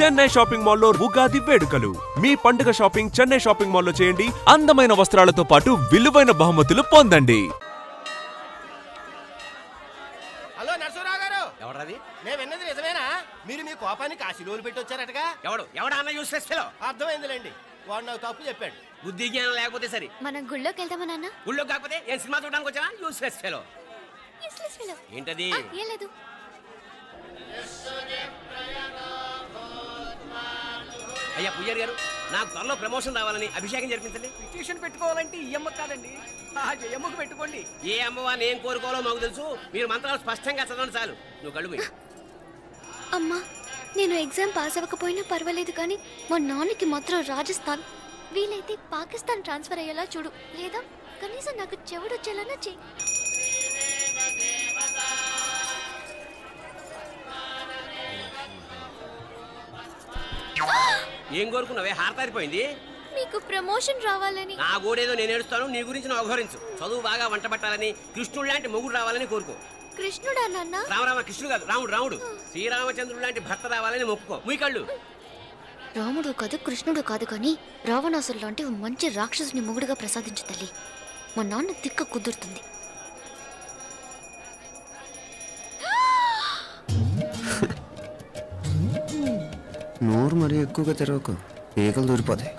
Chennai shopping మాల్లో ఉగాది వేడుకలు. మీ పండుగ షాపింగ్ చెన్నై షాపింగ్ మాల్లో చేయండి. అందమైన వస్త్రాలతో పాటు విలువైన బహుమతులు పొందండి. హలో నరసరావు గారు, ఎవరది? నేను విన్నది నిజమేనా? మీరు మీ కోపాన్ని కాశీలోలు పెట్టి వచ్చారటగా? ఎవడా అన్న యూస్లెస్ ఫెలో? అర్థమైందిలేండి, వాడు నాకు తప్పు చెప్పాడు. బుద్ధి జ్ఞానం లేకపోతే సరే. మనం గుళ్ళోకి వెళ్దామా నాన్న? ఊళ్ళో కాకపోతే ఏం సినిమా చూడడానికి వచ్చావా? Useless fellow. ఏంటది? ఏం లేదు. అయ్యా పూజారి గారు, నాకు త్వరలో ప్రమోషన్ రావాలని అభిషేకం జరిపించండి. పిటిషన్ పెట్టుకోవాలంటే ఈ అమ్మ కాదండి, ఆ జయమ్మకు పెట్టుకోండి. ఏ అమ్మవారిని ఏం కోరుకోవాలో మాకు తెలుసు. మీరు మంత్రాలు స్పష్టంగా చదవండి చాలు. నువ్వు కళ్ళు పోయి. అమ్మా, నేను ఎగ్జామ్ పాస్ అవ్వకపోయినా పర్వాలేదు, కానీ మా నాన్నకి మాత్రం రాజస్థాన్, వీలైతే పాకిస్తాన్ ట్రాన్స్ఫర్ అయ్యేలా చూడు, లేదా కనీసం నాకు చెవుడు వచ్చేలానా చెయ్యి. ఏం కోరుకున్నావే? హారతారిపోయింది. మీకు ప్రమోషన్ రావాలని. నా గోడేదో నేను ఏడుస్తాను, నీ గురించి నువ్వు అవహరించు. చదువు బాగా వంట పట్టాలని, కృష్ణుడు లాంటి మొగుడు రావాలని కోరుకో. కృష్ణుడా నాన్న? రామరామ కృష్ణుడు కాదు, రాముడు. శ్రీరామచంద్రుడు లాంటి భర్త రావాలని మొక్కుకో. మీ కళ్ళు. రాముడు కాదు, కృష్ణుడు కాదు, కానీ రావణాసురు లాంటి మంచి రాక్షసుని మొగుడుగా ప్రసాదించు తల్లి. మా నాన్న తిక్క కుదురుతుంది. నోరు మరీ ఎక్కువగా తెరవకు, ఈగలు దూరిపోతాయి.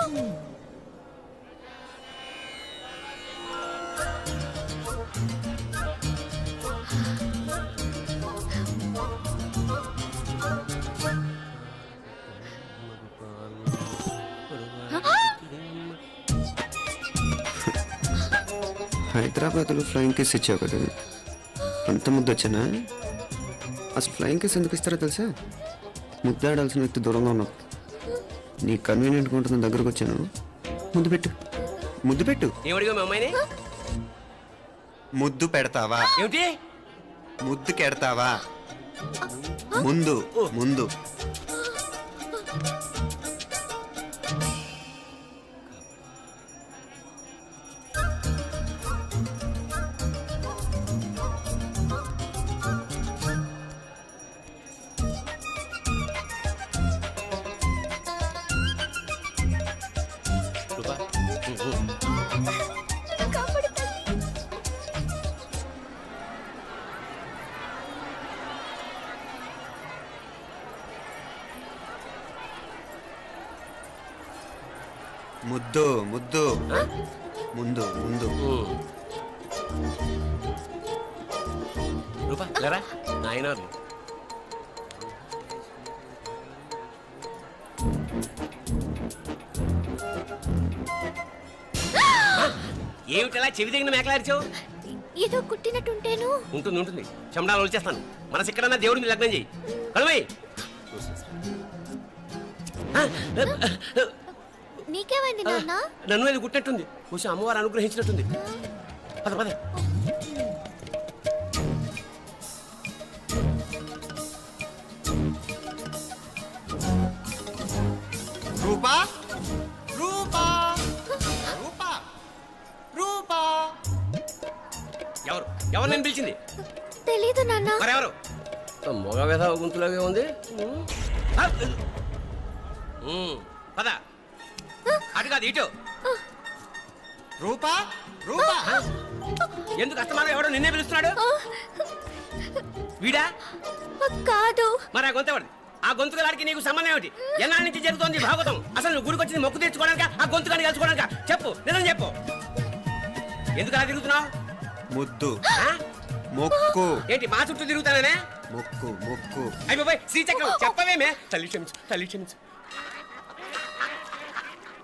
హైదరాబాద్లో ఫ్లయింగ్ కేస్ ఇచ్చావు కదా, అంత ముద్దు వచ్చానా? అసలు ఫ్లయింగ్ కేస్ ఎందుకు ఇస్తారో తెలుసా? ముద్దాడాల్సిన వ్యక్తి దూరంగా ఉన్నావు. నీ కన్వీనియంట్గా ఉంటుంది, దగ్గరకు వచ్చాను. ముద్దు పెట్టు, ముద్దు పెట్టు. ఏమడిగా మీ అమ్మాయిని? ముద్దు పెడతావా? ఏమిటి? ముద్దు కెడతావా? ముందు ముందు. ముద్దు ముద్దు. ముందు ముందు. రూపా లేరా నాయనారు. ఏమిటలా చెవి దగ్గర మేకలారిచావు? ఏదో కుట్టినట్టుంటేను. ఉంటుంది. చెమడాలు వచ్చేస్తాను. మనసు ఎక్కడన్నా దేవుడిని లగ్నం చేయి. కలవై. నీకేమైంది నాన్న? నన్ను అది గుట్టినట్టుంది. కొంచెం అమ్మవారు అనుగ్రహించినట్టుంది. పద పద. రూపా రూపా రూపా రూపా. ఎవరు నేను పిలిచింది? తెలీదు నాన్న. మరెవరు? మగ వేధ గుంతులాగే ఉంది. పద. అటు కాదు ఇటు. రూపా రూపా. ఎందుకు అస్తమానం ఎవడో నిన్నే పిలుస్తున్నాడు? వీడా కాదు. మరి ఆ గొంతు ఎవరిది? ఆ గొంతుగాడికి నీకు సంబంధం ఏమిటి? ఎన్నాళ్ళ నుంచి జరుగుతోంది భాగవతం? అసలు నువ్వు గుడికి వచ్చింది మొక్కు తీర్చుకోవడానిక, ఆ గొంతుగాడిని కలుసుకోవడానిక? చెప్పు, నిజం చెప్పు. ఎందుకు అలా తిరుగుతున్నావు? ముద్దు మొక్కు. ఏంటి మా చుట్టూ తిరుగుతానే? మొక్కు మొక్కు. అయిపోయి శ్రీచక్రం చెప్పవేమే? తల్లి క్షమించు, తల్లి క్షమించు.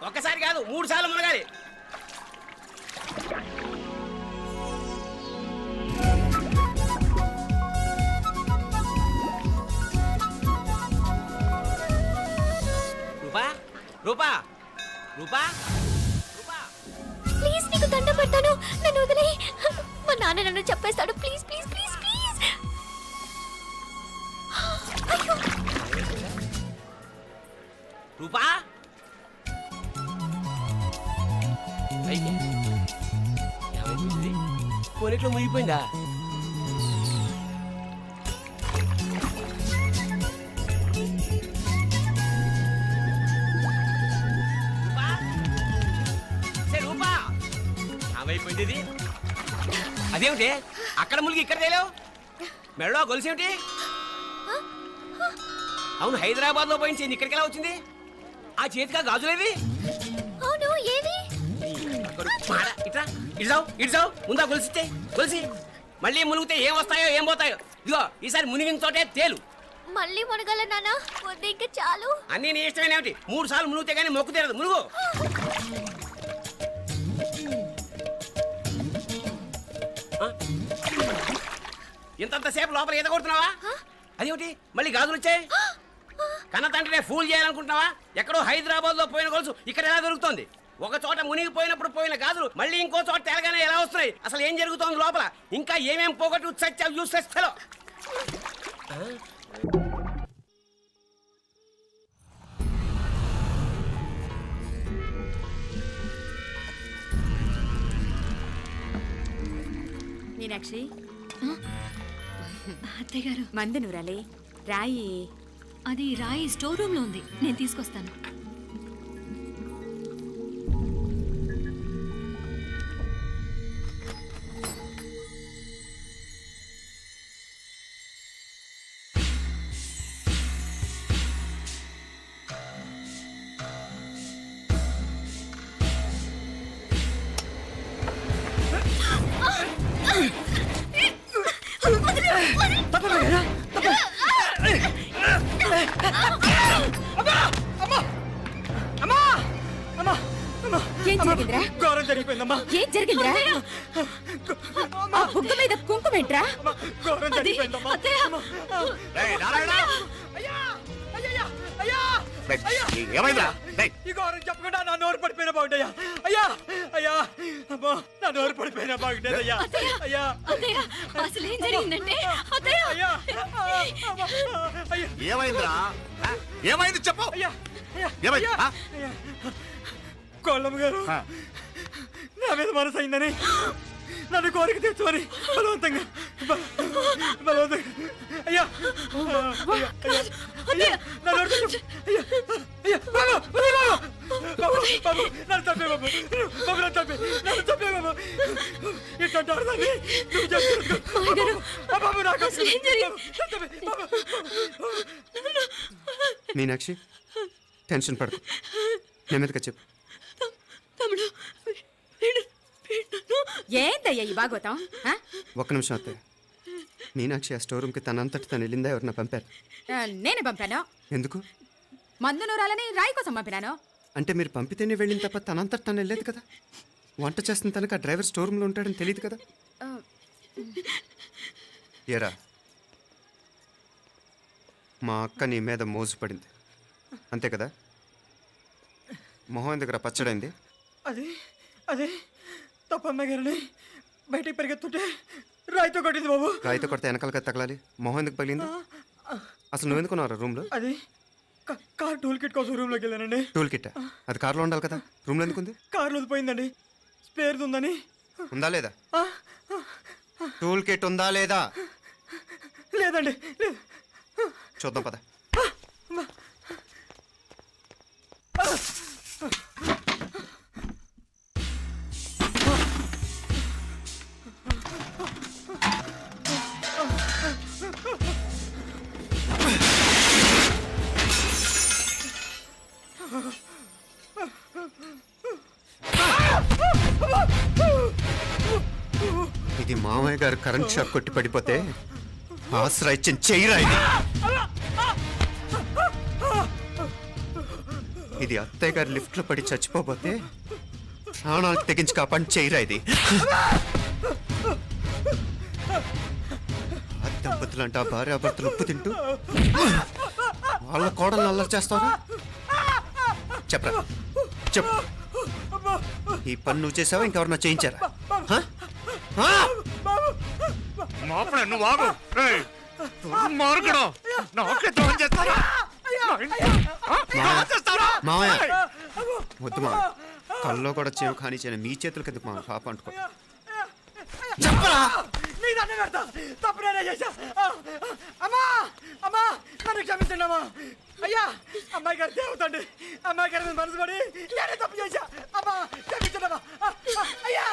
ఒక్కసారి కాదు 3 సార్లు మునగాలి. రూపా రూపా రూపా రూపా, ప్లీజ్ నీకు దండం పెడతాను, నన్ను వదిలేయ్. మా నాన్న నన్ను చెప్పేస్తాడు. Please please please please. అయ్యో. రూపా కొనిట్లో మునిగిపోయిందా? ఏమైపోయింది ఇది? అదేమిటి అక్కడ ములిగి ఇక్కడ తేలేవు మెడలో గొలుసు ఏమిటి? అవును హైదరాబాద్ లో పోయించింది ఇక్కడికి ఎలా వచ్చింది? ఆ చేతిగా గాజులేవి? అవును ఏవి? ఇట్రా ఇడ్సావు ముందా గొలిసితే గొలిసి మళ్ళీ మునిగితే ఏం వస్తాయో ఏం పోతాయో. ఇదిగో ఈసారి మునిగిన చోటే తేలు. మళ్ళీ మునగల నాన్న, వద్దు ఇంకా చాలు. అన్నీ నీ ఇష్టమైన ఏమిటి? 3 సార్లు మునిగితే కానీ మొక్కు తీరదు. మునుగు. ఇంతంతసేపు లోపల ఈత కొడుతున్నావా? అదేమిటి మళ్ళీ గాజులు వచ్చాయి? కన్న తండ్రినే ఫూల్ చేయాలనుకుంటున్నావా? ఎక్కడో హైదరాబాద్ లో పోయిన గొలుసు ఇక్కడ ఎలా దొరుకుతుంది? ఒక చోట మునిగిపోయినప్పుడు పోయిన గాజులు మళ్ళీ ఇంకో చోట తేలగానే ఎలా వస్తున్నాయి? అసలు ఏం జరుగుతోంది లోపల? ఇంకా ఏమేం పోగొట్టు చచ్చావు యూస్లెస్ ఫెలో. మీనాక్షి అత్తయ్య గారు, మందు నూరాలి రాయి. అది రాయి స్టోర్ రూమ్ లో ఉంది, నేను తీసుకొస్తాను. ఏం జరిగిందిరా? ఘోరం జరిగిపోయిందమ్మా. ఏం జరిగిందిరా? ఆ బుగ్గ మీద కుంకుమేంట్రా? ఘోరం జరిగిపోయిందమ్మా. ఈ ఘోరం చెప్పకుండా నా నోరు పడిపోయిన బాగుంటాయా? అయ్యా అయ్యా అమ్మా, నా నోరు పడిపోయిన బాగుంటేదయ్యా. అయ్యా అత్తయ్య, అసలు ఏం జరిగిందంటే అత్తయ్య, అయ్యా అయ్యా ఏమైందిరా? ఏమైంది చెప్పు. అయ్యా ఏమైంది? ఆ? కోళ్ళమ్మ గారు నా మీద మనసు అయిందని నన్ను కోరిక తెచ్చుకొని బలవంతంగా అయ్యా నా నోరు తెచ్చు. అయ్యా అయ్యా బాబు బాబు నన్ను చంపే బాబు, బాబు నన్ను చంపే, నన్ను చంపే బాబు. ఇట్లాంటి ఆడదాన్ని నువ్వు చెప్తున్నావు బాబు. నాకు మీనాక్షి టెన్షన్ పడకు, నెమ్మదిగా చెప్పు. ఏందయ్యా ఈ బాగోతాం? ఆ? ఒక్క నిమిషం అత్తయ్య. మీనాక్షి ఆ స్టోర్ రూమ్కి తనంతటి తను వెళ్ళిందా, ఎవరన్నా పంపారు? నేనే పంపాను. ఎందుకు? మందు నూరాలని రాయి కోసం పంపినాను. అంటే మీరు పంపితేనే వెళ్ళిన తప్ప తనంతటి తను వెళ్ళలేదు కదా. వంట చేస్తున్న తనకు ఆ డ్రైవర్ స్టోర్ రూమ్లో ఉంటాడని తెలియదు కదా. ఏరా, మా అక్క నీ మీద మోజుపడింది అంతే కదా. మొహం ఎందుకు పచ్చడైంది? అది అదే తప్పమ్మ గారిని బయటికి పరిగెత్తుంటే రాయితో కొట్టింది బాబు. రాయితో కొడితే వెనకాలగా తగలాలి, మొహం ఎందుకు పగిలింది? అసలు నువ్వు ఎందుకున్నారా రూమ్లో? అది కార్ టూల్ కిట్ కోసం రూమ్లోకి వెళ్ళానండి. టూల్ కిట్ అది కార్లో ఉండాలి కదా, రూమ్లో ఎందుకుంది? కార్లో పోయిందండి, స్పేర్ ఉందని. ఉందా లేదా? టూల్ కిట్ ఉందా లేదా? లేదండి లేదు. చూద్దాం పద. ఇది మామయ్య గారు కరెంట్ షాక్ కొట్టి పడిపోతే ఆసరా ఇచ్చిన చెయ్యిరా ఇది. ఇది అత్తయ్య గారు లిఫ్ట్ లో పడి చచ్చిపోతే ప్రాణాలు తెగించి కాపాడి చెయ్యిరా ఇది. ఆ దంపతులంట భార్యాభర్తలు ఉప్పు తింటూ వాళ్ళ కోడలు అల్లరి చేస్తారా? చెప్పరా చెప్పు. ఈ పని నువ్వు చేసావా, ఇంకెవరన్నా చేయించారా? మావయ్య వద్దు మా కల్లో కూడా చేవు కానీ చేయను, మీ చేతులకి ఎందుకు మా పాప అంటుకో. చెప్పరా నీ దండ పెడతా, తప్పు నేనే చేశా. అమ్మా అమ్మా నన్ను క్షమించండి అమ్మా. అయ్యా అమ్మాయి గారు దేవతండి, అమ్మాయి గారి మీద మనసు పడి నేనే తప్పు చేశా. అమ్మా క్షమించండి అమ్మా. అయ్యా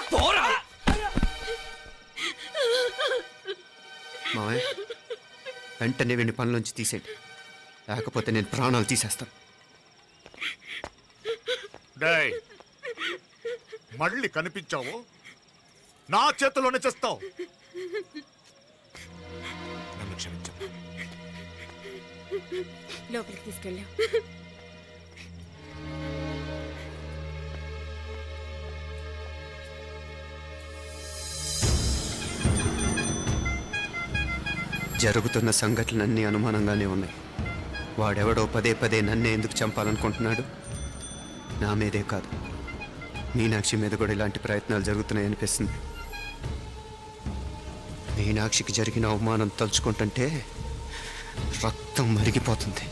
వెంటనే వీడిని పనిలోంచి తీసేయండి, లేకపోతే నేను ప్రాణాలు తీసేస్తాను. డేయ్, మళ్ళీ కనిపించావు నా చేతిలోనే చేస్తావు. నన్ను క్షమించు. లోపలికి తీసుకెళ్ళాం. జరుగుతున్న సంఘటనలన్నీ అనుమానంగానే ఉన్నాయి. వాడెవడో పదే పదే నన్నే ఎందుకు చంపాలనుకుంటున్నాడు? నా మీదే కాదు, మీనాక్షి మీద కూడా ఇలాంటి ప్రయత్నాలు జరుగుతున్నాయనిపిస్తుంది. మీనాక్షికి జరిగిన అవమానం తలుచుకుంటుంటే రక్తం మరిగిపోతుంది.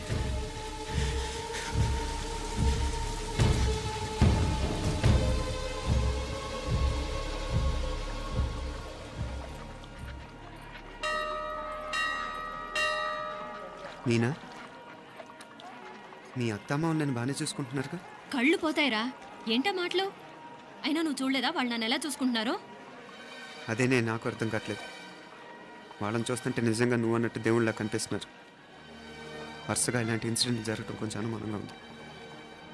మీనా, మీ అత్తమ్మ నన్ను బాగానే చూసుకుంటున్నారుగా? కళ్ళు పోతాయిరా, ఏంటా మాటలు? అయినా నువ్వు చూడలేదా వాళ్ళు నన్ను ఎలా చూసుకుంటున్నారో? అదేనే నాకు అర్థం కావట్లేదు. వాళ్ళని చూస్తుంటే నిజంగా నువ్వు అన్నట్టు దేవుళ్ళ కనిపిస్తున్నారు. వరుసగా ఇలాంటి ఇన్సిడెంట్ జరగడం కొంచెం అనుమానంగా ఉంది.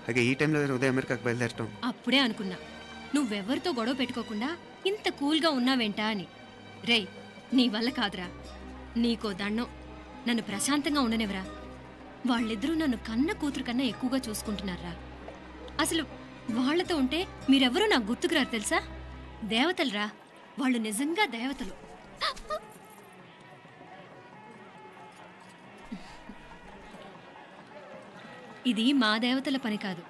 అలాగే ఈ టైంలో ఉదయం అమెరికాకు బయలుదేరటం. అప్పుడే అనుకున్నా నువ్వెవరితో గొడవ పెట్టుకోకుండా ఇంత కూల్గా ఉన్నావేంటా అని. రేయ్, నీ వల్ల కాదురా, నీకో దండం, నన్ను ప్రశాంతంగా ఉండనివరా. వాళ్ళిద్దరూ నన్ను కన్న కూతురు కన్నా ఎక్కువగా చూసుకుంటున్నారా. అసలు వాళ్లతో ఉంటే మీరెవరూ నాకు గుర్తుకురారు తెలుసా? దేవతలురా, వాళ్ళు నిజంగా దేవతలు. ఇది మా దేవతల పని కాదు,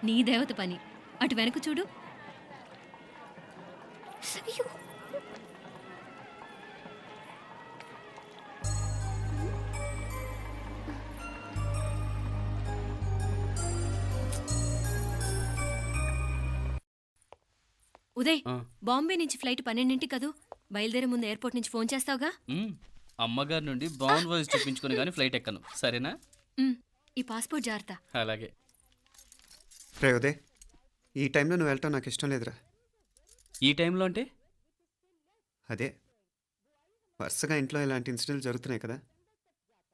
నీ దేవత పని. అటు వెనక చూడు. అయ్యో, ఉదయ్, బాంబే నుంచి ఫ్లైట్ 12ంటికి కదూ. బయలుదేరే ముందు ఎయిర్పోర్ట్ నుంచి ఫోన్ చేస్తావుగా? అమ్మగారి నుండి బాండ్ వాయిస్ చూపించుకుని కానీ ఫ్లైట్ ఎక్కను, సరేనా? ఈ పాస్పోర్ట్ జాగ్రత్త. అలాగే. రే ఉదయ్, ఈ టైంలో నువ్వు వెళ్ళటం నాకు ఇష్టం లేదురా. ఈ టైంలో అంటే? అదే, వరుసగా ఇంట్లో ఇలాంటి ఇన్సిడెంట్లు జరుగుతున్నాయి కదా.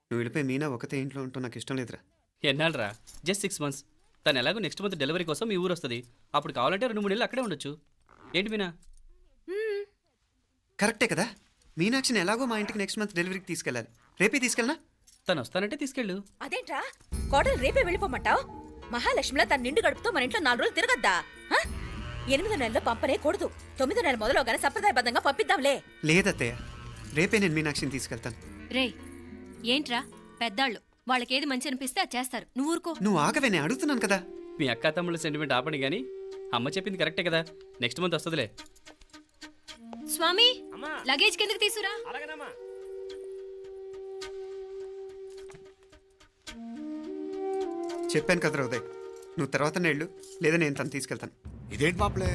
నువ్వు వెళ్ళిపోయి మీనా ఒకతే ఇంట్లో ఉంటావు నాకు ఇష్టం లేదురా. ఎన్నాళ్ళరా? Just 6 months. తను ఎలాగో నెక్స్ట్ మంత్ డెలివరీ కోసం మీ ఊరు వస్తుంది. అప్పుడు కావాలంటే 2-3 నెలలు అక్కడే ఉండొచ్చు. ఏంటి మీనా? కరెక్టే కదా. మీనాక్షిని ఎలాగో మా ఇంటికి నెక్స్ట్ మంత్ డెలివరీకి తీసుకెళ్ళాలి. రేపే తీసుకెళ్ళనా? తను వస్తానంటే తీసుకెళ్ళు. అదేంట్రా కోడలు రేపే వెళ్ళిపోమంటావు? మహాలక్ష్మిలా తన నిండు గడుపుతో మన ఇంట్లో 4 రోజులు తిరగద్దా? 8వ నెలలో పంపనే కూడదు. 9వ నెల మొదలుగానే సంప్రదాయబద్ధంగా పంపిద్దాంలే. లేదత్తయ్య, రేపే నేను మీనాక్షిని తీసుకెళ్తాను. రేయ్, ఏంట్రా పెద్దాళ్ళు, వాళ్ళకేది మంచి అనిపిస్తే అది చేస్తారు. నువ్వు ఊరుకో. నువ్వు ఆగవే, నేను అడుగుతున్నాను కదా. మీ అక్క తమ్ముళ్ళ సెంటిమెంట్ ఆపండి కానీ అమ్మ చెప్పింది కరెక్టే కదా. నెక్స్ట్ మంత్ వస్తుందిలే. స్వామి, లగేజ్ కిందకి తీసురా. అలాగేనమ్మా. చెప్పాను కదరా ఉదయ్, నువ్వు తర్వాత నేళ్ళు లేదా నేను తను తీసుకెళ్తాను. ఇదేంటి మాప్లే,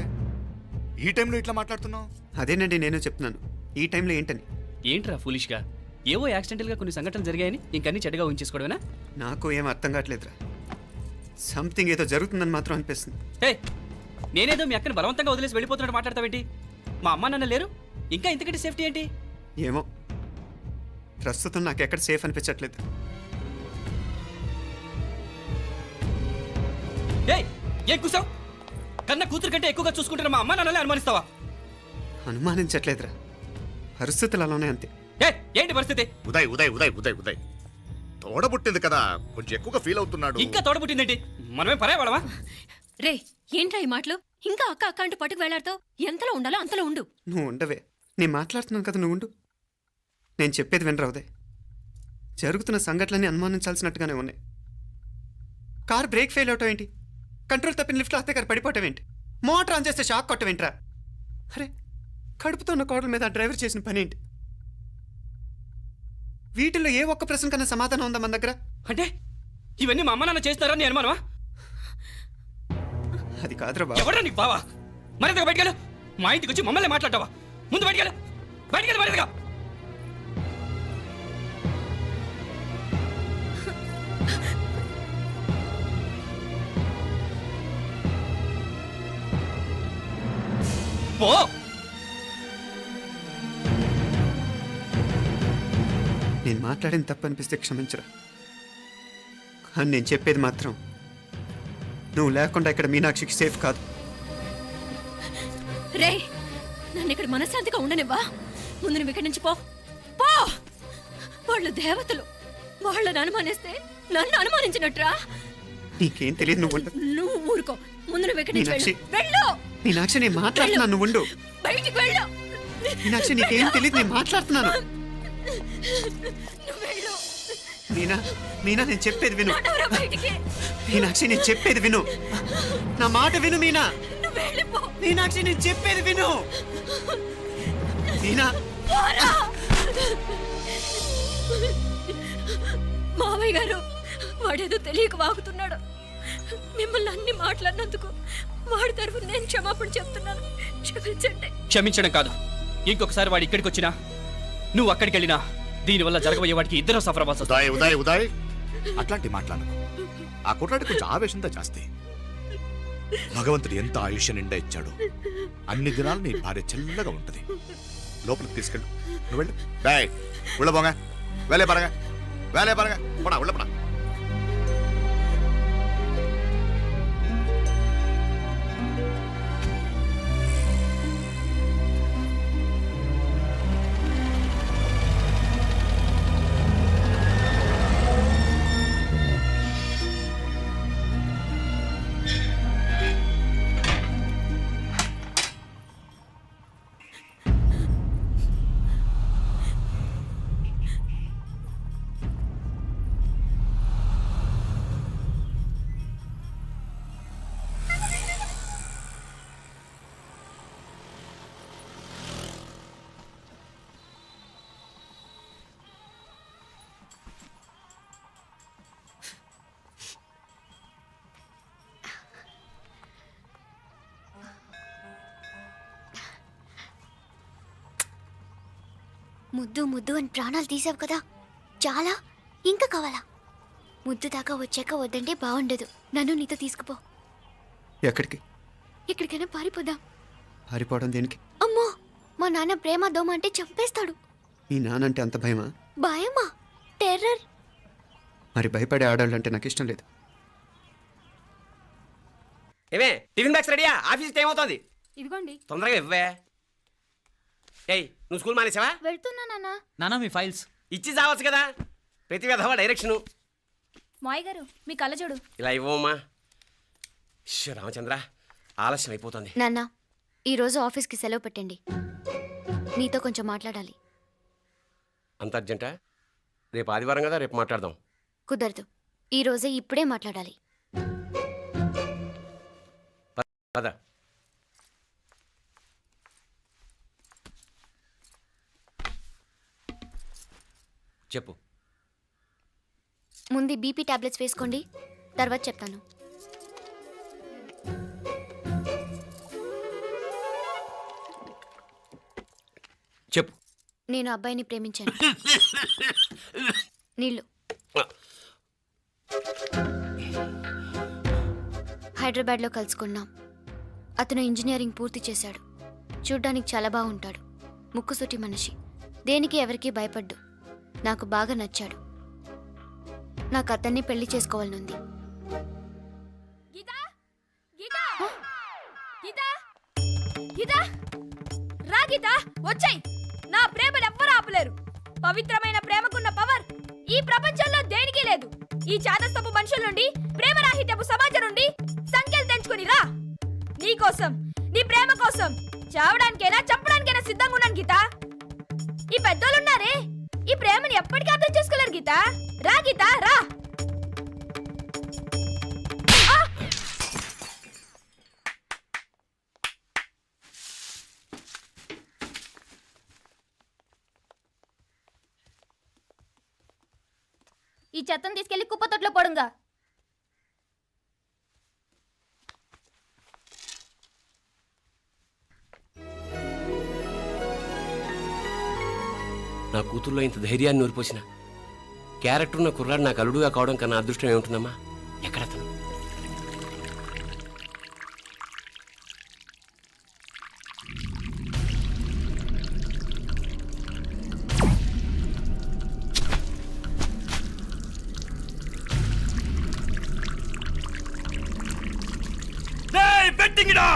ఈ టైంలో ఇట్లా మాట్లాడుతున్నావు? అదేనండి నేను చెప్తున్నాను, ఈ టైంలో ఏంటని. ఏంట్రా ఫులిష్గా? ఏవో యాక్సిడెంటల్గా కొన్ని సంఘటనలు జరిగాయని ఇంకన్నీ చెడ్డగా ఉంచేసుకోవడమేనా? నాకు ఏం అర్థం కావట్లేదురా. సంథింగ్ ఏదో జరుగుతుందని మాత్రం అనిపిస్తుంది. హే, నేనేదో మీ అక్కని బలవంతంగా వదిలేసి వెళ్ళిపోతున్నట్టు మాట్లాడతావేంటి? మా అమ్మ నాన్న లేరు, ఇంకా ఇంతకంటే సేఫ్టీ ఏంటి? ఏమో, ప్రస్తుతం నాకు ఎక్కడ సేఫ్ అనిపించట్లేదు. ఏయ్, ఏం కూసావు? కన్న కూతురు కంటే ఎక్కువగా చూసుకుంటున్న మా అమ్మ నాన్నలే అనుమానిస్తావా? అనుమానించట్లేదురా, పరిస్థితులు అలానే అంతే. ఏంటి పరిస్థితి? ఉదయ్ ఉదయ్ ఉదయ్ ఉదయ్ ఉదయ్ తోడబుట్టింది కదా, కొంచెం ఎక్కువగా ఫీల్ అవుతున్నాడు. ఇంకా తోడబుట్టిందేంటి? మనమే పరాయవాడవా? రే, ఏంట్రా ఈ మాటలు? ఇంకా అక్క అక్క అంటూ పట్టుకు వెళ్లాడుతావు. ఎంతలో ఉండాలో అంతలో ఉండు. నువ్వు ఉండవే, నేను మాట్లాడుతున్నాను కదా, నువ్వు ఉండు. నేను చెప్పేది వినరా ఉదయ్, జరుగుతున్న సంఘటనలన్నీ అనుమానించాల్సినట్టుగానే ఉన్నాయి. కారు బ్రేక్ ఫెయిల్ అవటం ఏంటి? కంట్రోల్ తప్పిన లిఫ్ట్లో అత్తే గారు పడిపోవటం ఏంటి? మోటార్ ఆన్ చేస్తే షాక్ కొట్టం ఏంట్రా? అరే, కడుపుతో ఉన్న కోడల మీద ఆ డ్రైవర్ చేసిన పని ఏంటి? వీటిల్లో ఏ ఒక్క ప్రశ్న కన్నా సమాధానం ఉందా మన దగ్గర? అంటే ఇవన్నీ మా అమ్మ నాన్న చేస్తారా నీ అనుమానమా? అది కాదురా బాబు. ఎవరా నీకు బావా? మరింతగా బయటకెళ్ళు. మా ఇంటికి వచ్చి మమ్మల్ని మాట్లాడతావా? ముందు బయటకెళ్ళు, బయటకెళ్ళు మరింతగా. పో. నేను మాట్లాడిన తప్పు అనిపిస్తే క్షమించరా, కానీ నేను చెప్పేది మాత్రం నువ్వు లేకుండా ఇక్కడ మీనాక్షికి సేఫ్ కాదు. రే, నన్ను ఇక్కడ మనశ్శాంతిగా ఉండనివ్వా. ముందు నువ్వు ఇక్కడి నుంచి పో పో. వాళ్ళు దేవతలు, వాళ్ళని అనుమానిస్తే నన్ను అనుమానించినట్రా. నీకేం తెలియదు, నువ్వు ఉండు. నువ్వు ఊరుకో. ముందు నువ్వు ఇక్కడి నుంచి మీనాక్షి. వెళ్ళు. మీనాక్షి, నేను మాట్లాడుతున్నాను, నువ్వు ఉండు. బయటికి వెళ్ళు. మీనాక్షి, నీకేం తెలియదు, నేను మాట్లాడుతున్నాను. నువ్వు వెళ్ళు. మీనా, మీనా, నేను చెప్పేది విను. నడవరా బయటికి. మీనాక్షి, నేను చెప్పేది విను. నా మాట విను మీనా. నువ్వు వెళ్ళిపో. మీనాక్షి, నేను చెప్పేది విను. మీనా, పోరా. మావయ్య గారు, వాడేదో తెలియక వాగుతున్నాడు. మిమ్మల్ని అన్ని మాట్లాడినందుకు వాడి తరఫున నేను క్షమాపణ చెప్తున్నాను. క్షమించండి. క్షమించడం కాదు, ఇంకొకసారి వాడు ఇక్కడికి వచ్చినా నువ్వు అక్కడికి వెళ్ళినా దీనివల్ల జరగబోయే వాడికి ఇద్దరు సఫర్ అవ్వాల్సి వస్తుంది. ఉదయ్ ఉదయ్ ఉదయ్ అట్లాంటి మాట్లాడకు. ఆ కుట్రాడి కొంచెం ఆవేశంతో జాస్తి. భగవంతుడు ఎంత ఆయుష్య నిండా ఇచ్చాడు. అన్ని దినాలు నీ భార్య చల్లగా ఉంటది. లోపలికి తీసుకెళ్ళు, నువ్వు వెళ్ళు. బాయ్ ఉళ్ళ పోగా వేలే పరగా పోడా ఉళ్ళ పడా. ముద్దు ముద్దు అని ప్రాణాలు తీసావు కదా, చాలా ఇంకా కావాలా? ముద్దు దాకా వచ్చాక వద్దంటే బాగుండదు. నన్ను నీతో తీసుకుపో. ఎక్కడికి? ఎక్కడికైనా పారిపోదాం. పారిపోవడం దేనికి? అమ్మో, మా నాన్న ప్రేమ దోమ అంటే చంపేస్తాడు. మీ నానంటే అంత భయమా? భయమా? టెర్రర్. మరి భయపడే ఆడాళ్ళు అంటే నాకు ఇష్టం లేదు. ఏమే టిఫిన్ బ్యాగ్స్ రెడీయా? ఆఫీస్ టైం అవుతుంది. ఇదిగోండి. తొందరగా ఇవ్వే. ఏయ్, నువ్వు స్కూల్ మానేసావా? వెళ్తున్నా నాన్న. నానా మీ ఫైల్స్ ఇచ్చి చావచ్చు కదా. ప్రతి విధవా డైరెక్షను. మాయ్ గారు, మీ కళ్ళజోడు. ఇలా ఇవ్వమ్మా. రామచంద్ర, ఆలస్యం అయిపోతుంది. నాన్న, ఈరోజు ఆఫీస్కి సెలవు పెట్టండి. నీతో కొంచెం మాట్లాడాలి. అంత అర్జెంటా? రేపు ఆదివారం కదా, రేపు మాట్లాడదాం. కుదరదు, ఈరోజే ఇప్పుడే మాట్లాడాలి. పద. చెప్పు. ముందు బీపీ టాబ్లెట్స్ వేసుకోండి, తర్వాత చెప్తాను. చెప్పు. నేను అబ్బాయిని ప్రేమించాను. నీళ్ళు. హైదరాబాద్లో కలుసుకున్నాం. అతను ఇంజనీరింగ్ పూర్తి చేశాడు. చూడ్డానికి చాలా బాగుంటాడు. ముక్కుసూటి మనిషి. దేనికి ఎవరికీ భయపడ్డు. నాకు బాగా నచ్చాడు. నాకు అతన్ని పెళ్లి చేసుకోవాలనుంది. వచ్చాయి. నా ప్రేమను ఎవ్వరూ ఆపలేరు. పవిత్రమైన ప్రేమకున్న పవర్ ఈ ప్రపంచంలో దేనికి లేదు. ఈ చాదస్తపు మనుషుల నుండి, ప్రేమరాహిత్యపు సమాజం నుండి సంఖ్యలు తెంచుకుని రా. నీ కోసం, నీ ప్రేమ కోసం చావడానికైనా చంపడానికైనా సిద్ధంగా ఉన్నాను గీత. ఈ పెద్దోళ్ళున్నారే, ఈ ప్రేమని ఎప్పటికీ అర్థం చేసుకోలేరు గీత. రా గీత, రా. ఈ చెత్తను తీసుకెళ్లి కుప్పతొట్లో పడుంగా. నా కూతుర్లో ఇంత ధైర్యాన్ని నూరిపోసిన క్యారెక్టర్ ఉన్న కుర్రాడు నాకు అల్లుడుగా కావడం కన్నా అదృష్టం ఏముంటుందమ్మా? ఎక్కడతను? వెయిటింగ్ ఇడా